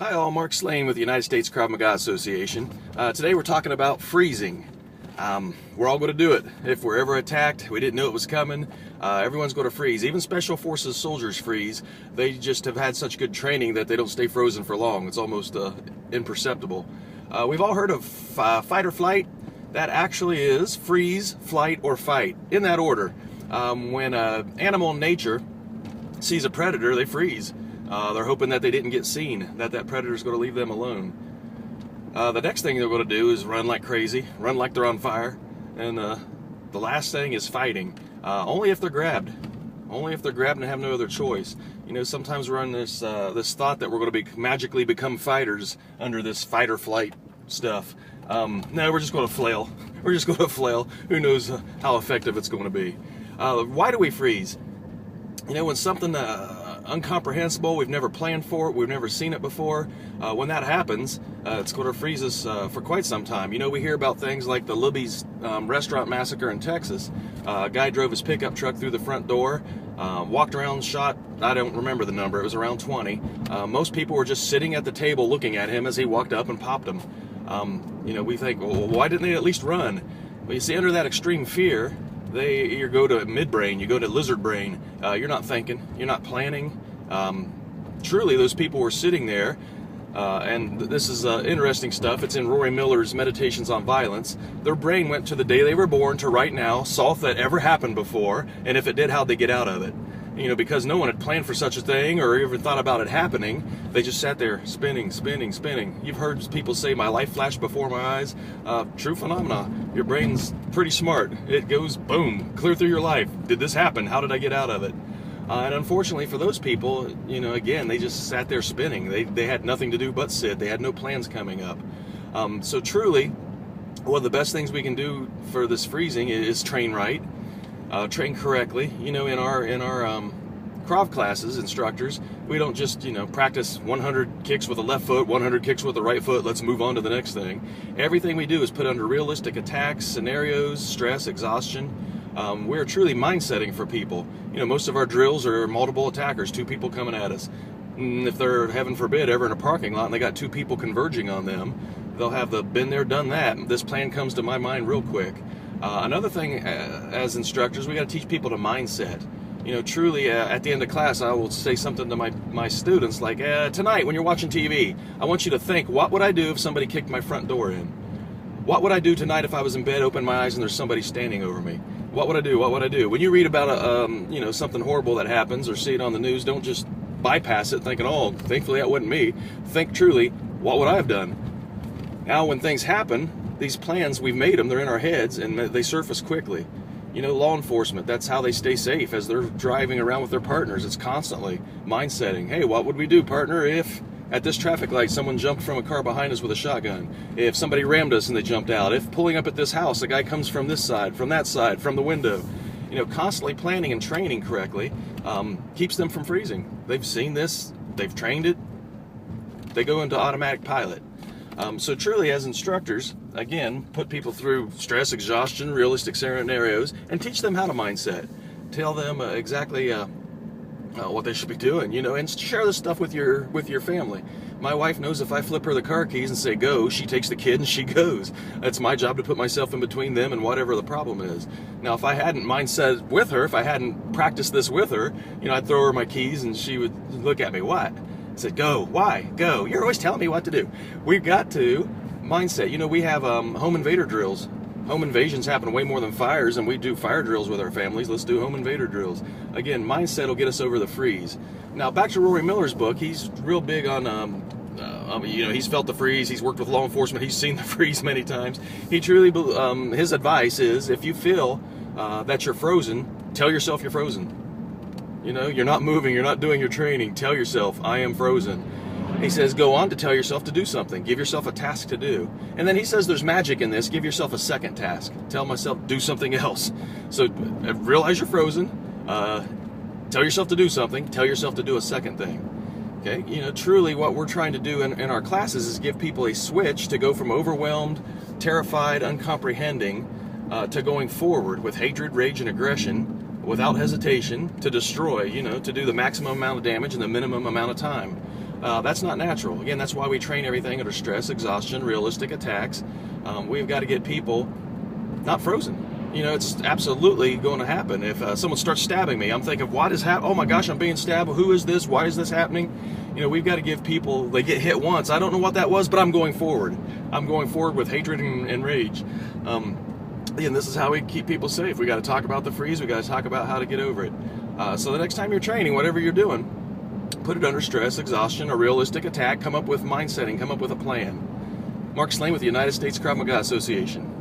Hi all, Mark Slane with the United States Krav Maga Association. Today we're talking about freezing. We're all going to do it. If we're ever attacked, we didn't know it was coming, everyone's going to freeze. Even Special Forces soldiers freeze. They just have had such good training that they don't stay frozen for long. It's almost imperceptible. We've all heard of fight or flight. That actually is freeze, flight, or fight, in that order. When an animal in nature sees a predator, they freeze. They're hoping that they didn't get seen, that predator's going to leave them alone. The next thing they're going to do is run like crazy, run like they're on fire, and the last thing is fighting. Only if they're grabbed. Only if they're grabbed and have no other choice. You know, sometimes we're on this thought that we're going to magically become fighters under this fight or flight stuff. No, we're just going to flail. We're just going to flail. Who knows how effective it's going to be. Why do we freeze? You know, when something incomprehensible, we've never planned for it, we've never seen it before, when that happens, it's going to freeze us for quite some time. You know, we hear about things like the Libby's restaurant massacre in Texas. A guy drove his pickup truck through the front door, walked around, shot, I don't remember the number, it was around 20. Most people were just sitting at the table looking at him as he walked up and popped them. You know, we think, well, why didn't they at least run? Well, you see, under that extreme fear, you go to midbrain, you go to lizard brain. You're not thinking, you're not planning. Truly, those people were sitting there, and this is interesting stuff. It's in Rory Miller's Meditations on Violence. Their brain went to the day they were born to right now, saw if that ever happened before, and if it did, how'd they get out of it? You know, because no one had planned for such a thing or even thought about it happening, they just sat there spinning, spinning, spinning. You've heard people say, my life flashed before my eyes. True phenomena. Your brain's pretty smart. It goes, boom, clear through your life. Did this happen? How did I get out of it? And unfortunately for those people, you know, again, they just sat there spinning. They had nothing to do but sit. They had no plans coming up. So truly, one of the best things we can do for this freezing is train right. Train correctly. You know, in our Krav classes, instructors, we don't just, you know, practice 100 kicks with the left foot, 100 kicks with the right foot, let's move on to the next thing. Everything we do is put under realistic attacks, scenarios, stress, exhaustion. We're truly mind setting for people. You know, most of our drills are multiple attackers, two people coming at us. And if they're, heaven forbid, ever in a parking lot and they got two people converging on them, they'll have the been there, done that. This plan comes to my mind real quick. Another thing, as instructors, we got to teach people to mindset. You know, truly, at the end of class, I will say something to my students like, tonight when you're watching TV, I want you to think, what would I do if somebody kicked my front door in? What would I do tonight if I was in bed, open my eyes, and there's somebody standing over me? What would I do? What would I do? When you read about you know, something horrible that happens or see it on the news, don't just bypass it thinking, oh, thankfully that wasn't me. Think truly, what would I have done? Now, when things happen, these plans, we've made them, they're in our heads, and they surface quickly. You know, law enforcement, that's how they stay safe as they're driving around with their partners. It's constantly mind setting. Hey, what would we do, partner, if at this traffic light someone jumped from a car behind us with a shotgun? If somebody rammed us and they jumped out? If pulling up at this house, a guy comes from this side, from that side, from the window? You know, constantly planning and training correctly keeps them from freezing. They've seen this, they've trained it, they go into automatic pilot. So truly, as instructors, again, put people through stress, exhaustion, realistic scenarios, and teach them how to mindset. Tell them exactly what they should be doing, you know, and share this stuff with your family. My wife knows if I flip her the car keys and say go, she takes the kid and she goes. It's my job to put myself in between them and whatever the problem is. Now, if I hadn't mindset with her, if I hadn't practiced this with her, you know, I'd throw her my keys and she would look at me, what? I said, go. Why? Go. You're always telling me what to do. We've got to mindset. You know, we have home invader drills. Home invasions happen way more than fires, and we do fire drills with our families. Let's do home invader drills. Again, mindset will get us over the freeze. Now, back to Rory Miller's book. He's real big on, you know, he's felt the freeze. He's worked with law enforcement. He's seen the freeze many times. He truly, his advice is, if you feel that you're frozen, tell yourself you're frozen. You know, you're not moving, you're not doing your training. Tell yourself, I am frozen. He says, go on to tell yourself to do something. Give yourself a task to do. And then he says there's magic in this. Give yourself a second task. Tell myself, do something else. So realize you're frozen. Tell yourself to do something. Tell yourself to do a second thing. Okay? You know, truly what we're trying to do in our classes is give people a switch to go from overwhelmed, terrified, uncomprehending, to going forward with hatred, rage, and aggression, without hesitation, to destroy, you know, to do the maximum amount of damage in the minimum amount of time. That's not natural. Again, that's why we train everything under stress, exhaustion, realistic attacks. We've got to get people not frozen. You know, it's absolutely going to happen. If someone starts stabbing me, I'm thinking, what is happening? Oh my gosh, I'm being stabbed. Who is this? Why is this happening? You know, we've got to give people, they get hit once. I don't know what that was, but I'm going forward. I'm going forward with hatred and rage. And this is how we keep people safe. We got to talk about the freeze. We got to talk about how to get over it. So the next time you're training, whatever you're doing, put it under stress, exhaustion, a realistic attack. Come up with mind setting. Come up with a plan. Mark Slane with the United States Krav Maga Association.